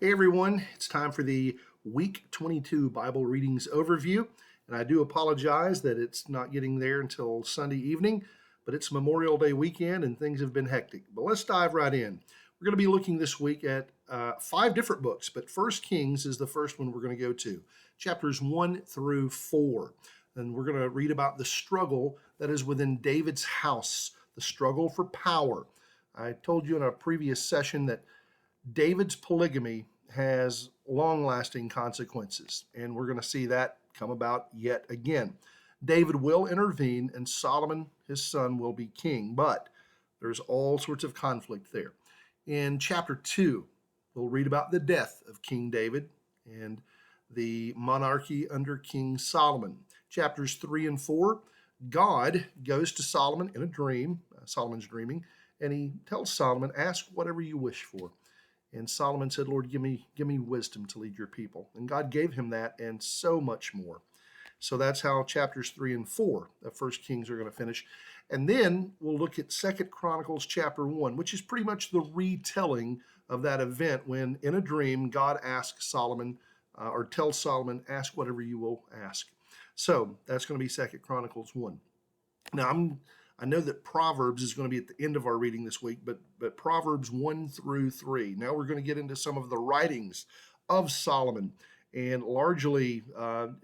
Hey everyone, it's time for the week 22 Bible readings overview. And I do apologize that it's not getting there until Sunday evening, but it's Memorial Day weekend and things have been hectic. But let's dive right in. We're going to be looking this week at 5 different books, but First Kings is the first one we're going to go to, chapters 1 through 4. And we're going to read about the struggle that is within David's house, the struggle for power. I told you in a previous session that David's polygamy has long-lasting consequences, and we're going to see that come about yet again. David will intervene, and Solomon, his son, will be king, but there's all sorts of conflict there. In chapter 2, we'll read about the death of King David and the monarchy under King Solomon. Chapters 3 and 4, God goes to Solomon in a dream, Solomon's dreaming, and he tells Solomon, ask whatever you wish for. And Solomon said, Lord, give me wisdom to lead your people. And God gave him that and so much more. So that's how chapters 3 and 4 of 1 Kings are going to finish. And then we'll look at 2 Chronicles chapter 1, which is pretty much the retelling of that event when in a dream God asks Solomon or tells Solomon, ask whatever you will ask. So that's going to be 2 Chronicles 1. Now I know that Proverbs is going to be at the end of our reading this week, but Proverbs 1 through 3. Now we're going to get into some of the writings of Solomon, and largely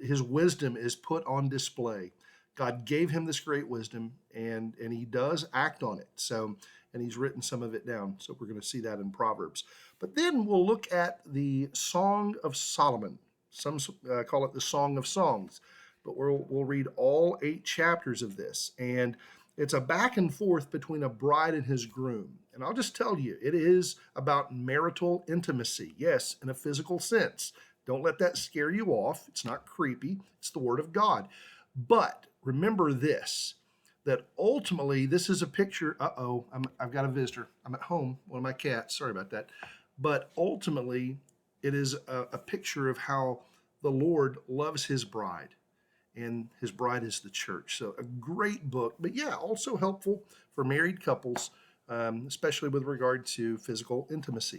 his wisdom is put on display. God gave him this great wisdom, and he does act on it. And he's written some of it down. So we're going to see that in Proverbs. But then we'll look at the Song of Solomon. Some call it the Song of Songs, but we'll read all 8 chapters of this. And it's a back and forth between a bride and his groom. And I'll just tell you, it is about marital intimacy. Yes, in a physical sense. Don't let that scare you off. It's not creepy. It's the Word of God. But remember this, that ultimately this is a picture. I've got a visitor. I'm at home, one of my cats. Sorry about that. But ultimately, it is a picture of how the Lord loves his bride. And his bride is the church. So a great book, but yeah, also helpful for married couples, especially with regard to physical intimacy.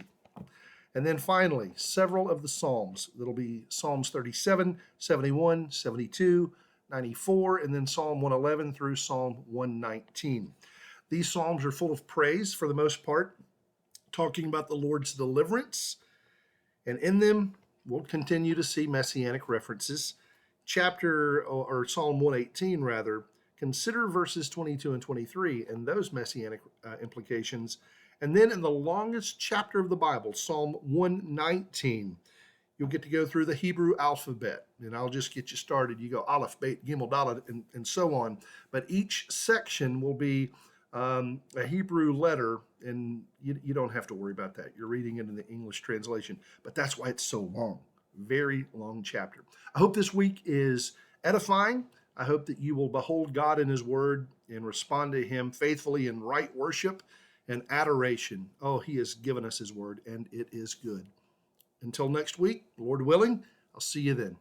And then finally, several of the Psalms. That'll be Psalms 37, 71, 72, 94, and then Psalm 111 through Psalm 119. These Psalms are full of praise for the most part, talking about the Lord's deliverance. And in them, we'll continue to see messianic references. Psalm 118 rather, consider verses 22 and 23 and those messianic implications. And then in the longest chapter of the Bible, Psalm 119, you'll get to go through the Hebrew alphabet, and I'll just get you started. You go Aleph, Bet, Gimel, Dalet, and so on. But each section will be a Hebrew letter, and you don't have to worry about that. You're reading it in the English translation, but that's why it's so long. Very long chapter. I hope this week is edifying. I hope that you will behold God in his word and respond to him faithfully in right worship and adoration. Oh, he has given us his word, and it is good. Until next week, Lord willing, I'll see you then.